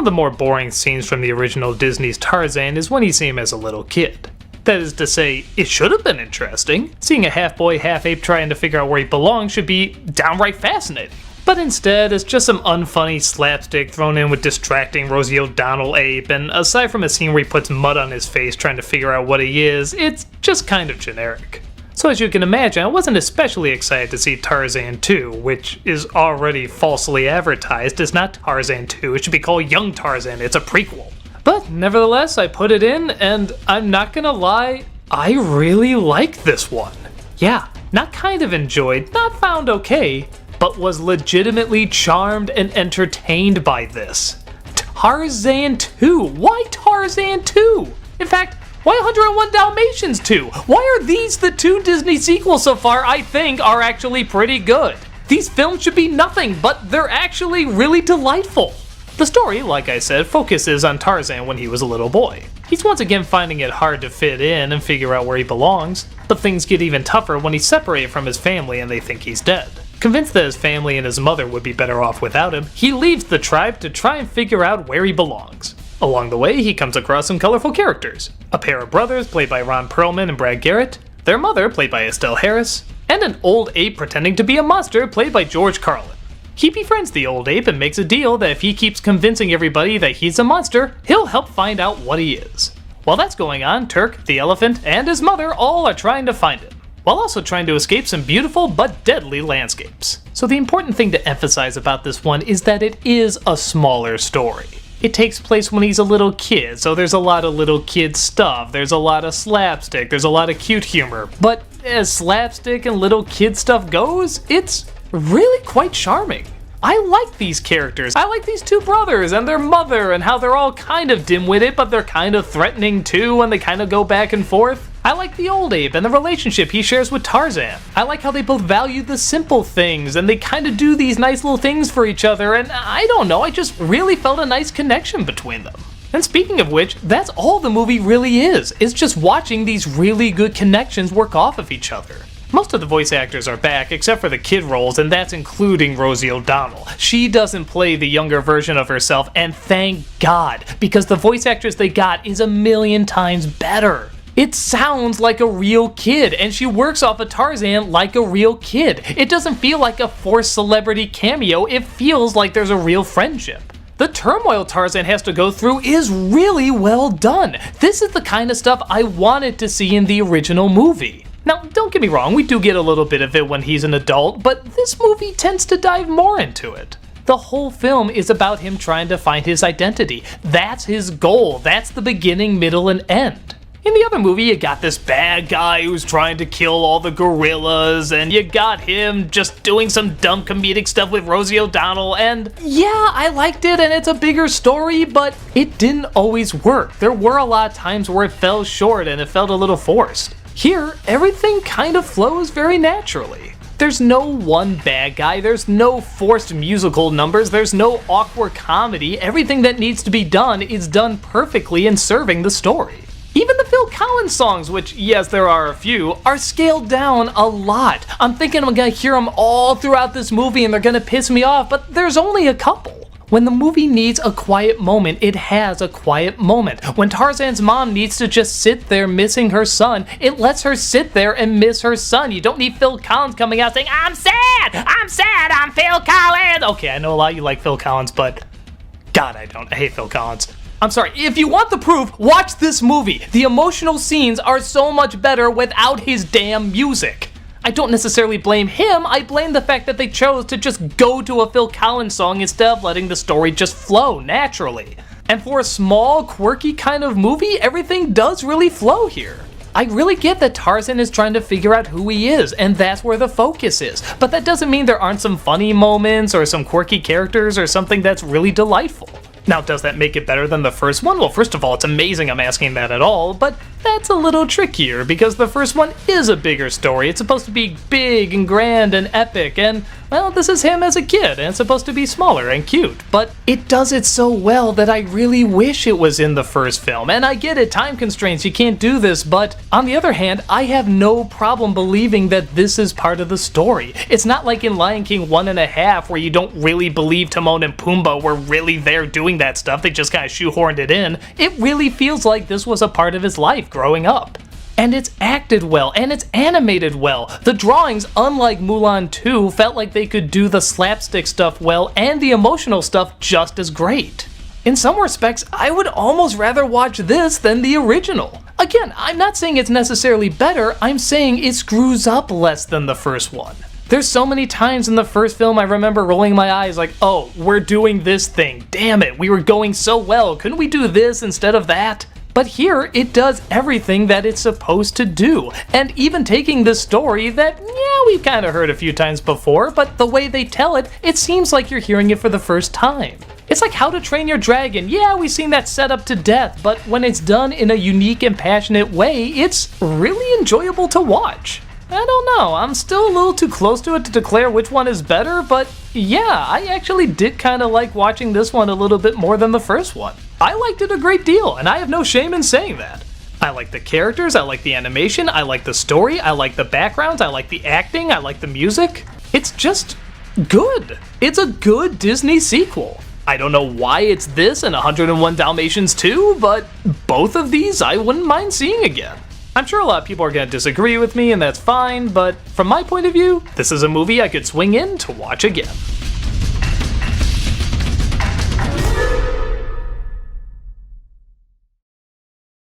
the more boring scenes from the original Disney's Tarzan is when you see him as a little kid. That is to say, it should have been interesting. Seeing a half-boy, half-ape trying to figure out where he belongs should be downright fascinating. But instead, it's just some unfunny slapstick thrown in with distracting Rosie O'Donnell ape, and aside from a scene where he puts mud on his face trying to figure out what he is, it's just kind of generic. So as you can imagine, I wasn't especially excited to see Tarzan 2, which is already falsely advertised as not Tarzan 2, it should be called Young Tarzan, it's a prequel. But nevertheless, I put it in, and I'm not gonna lie, I really like this one. Yeah, not kind of enjoyed, not found okay, but was legitimately charmed and entertained by this. Tarzan 2! Why Tarzan 2? In fact, why 101 Dalmatians 2? Why are these the two Disney sequels so far I think are actually pretty good? These films should be nothing, but they're actually really delightful. The story, like I said, focuses on Tarzan when he was a little boy. He's once again finding it hard to fit in and figure out where he belongs, but things get even tougher when he's separated from his family and they think he's dead. Convinced that his family and his mother would be better off without him, he leaves the tribe to try and figure out where he belongs. Along the way, he comes across some colorful characters. A pair of brothers, played by Ron Perlman and Brad Garrett, their mother, played by Estelle Harris, and an old ape pretending to be a monster, played by George Carlin. He befriends the old ape and makes a deal that if he keeps convincing everybody that he's a monster, he'll help find out what he is. While that's going on, Turk, the elephant, and his mother all are trying to find him, while also trying to escape some beautiful but deadly landscapes. So the important thing to emphasize about this one is that it is a smaller story. It takes place when he's a little kid, so there's a lot of little kid stuff, there's a lot of slapstick, there's a lot of cute humor, but as slapstick and little kid stuff goes, it's really quite charming. I like these characters. I like these two brothers and their mother and how they're all kind of dim-witted, but they're kind of threatening too, and they kind of go back and forth. I like the old ape and the relationship he shares with Tarzan. I like how they both value the simple things and they kind of do these nice little things for each other, and I don't know, I just really felt a nice connection between them. And speaking of which, that's all the movie really is. It's just watching these really good connections work off of each other. Most of the voice actors are back, except for the kid roles, and that's including Rosie O'Donnell. She doesn't play the younger version of herself, and thank God, because the voice actress they got is a million times better. It sounds like a real kid, and she works off of Tarzan like a real kid. It doesn't feel like a forced celebrity cameo, it feels like there's a real friendship. The turmoil Tarzan has to go through is really well done. This is the kind of stuff I wanted to see in the original movie. Now, don't get me wrong, we do get a little bit of it when he's an adult, but this movie tends to dive more into it. The whole film is about him trying to find his identity. That's his goal. That's the beginning, middle, and end. In the other movie, you got this bad guy who's trying to kill all the gorillas, and you got him just doing some dumb comedic stuff with Rosie O'Donnell, and yeah, I liked it and it's a bigger story, but it didn't always work. There were a lot of times where it fell short and it felt a little forced. Here, everything kind of flows very naturally. There's no one bad guy, there's no forced musical numbers, there's no awkward comedy. Everything that needs to be done is done perfectly in serving the story. Even the Phil Collins songs, which, yes, there are a few, are scaled down a lot. I'm thinking I'm gonna hear them all throughout this movie and they're gonna piss me off, but there's only a couple. When the movie needs a quiet moment, it has a quiet moment. When Tarzan's mom needs to just sit there missing her son, it lets her sit there and miss her son. You don't need Phil Collins coming out saying, I'm sad, I'm Phil Collins. Okay, I know a lot of you like Phil Collins, but God, I don't. I hate Phil Collins. I'm sorry, if you want the proof, watch this movie. The emotional scenes are so much better without his damn music. I don't necessarily blame him, I blame the fact that they chose to just go to a Phil Collins song instead of letting the story just flow naturally. And for a small, quirky kind of movie, everything does really flow here. I really get that Tarzan is trying to figure out who he is, and that's where the focus is. But that doesn't mean there aren't some funny moments or some quirky characters or something that's really delightful. Now, does that make it better than the first one? Well, first of all, it's amazing I'm asking that at all, but that's a little trickier because the first one is a bigger story. It's supposed to be big and grand and epic, and well, this is him as a kid and supposed to be smaller and cute, but it does it so well that I really wish it was in the first film. And I get it, time constraints, you can't do this, but on the other hand, I have no problem believing that this is part of the story. It's not like in Lion King 1.5 where you don't really believe Timon and Pumbaa were really there doing that stuff, they just kind of shoehorned it in. It really feels like this was a part of his life growing up. And it's acted well, and it's animated well. The drawings, unlike Mulan 2, felt like they could do the slapstick stuff well and the emotional stuff just as great. In some respects, I would almost rather watch this than the original. Again, I'm not saying it's necessarily better, I'm saying it screws up less than the first one. There's so many times in the first film I remember rolling my eyes like, oh, we're doing this thing, damn it, we were going so well, couldn't we do this instead of that? But here, it does everything that it's supposed to do, and even taking this story that, yeah, we've kind of heard a few times before, but the way they tell it, it seems like you're hearing it for the first time. It's like How to Train Your Dragon. Yeah, we've seen that set up to death, but when it's done in a unique and passionate way, it's really enjoyable to watch. I don't know, I'm still a little too close to it to declare which one is better, but yeah, I actually did kind of like watching this one a little bit more than the first one. I liked it a great deal, and I have no shame in saying that. I like the characters, I like the animation, I like the story, I like the backgrounds, I like the acting, I like the music. It's just good. It's a good Disney sequel. I don't know why it's this and 101 Dalmatians 2, but both of these I wouldn't mind seeing again. I'm sure a lot of people are going to disagree with me, and that's fine, but from my point of view, this is a movie I could swing in to watch again.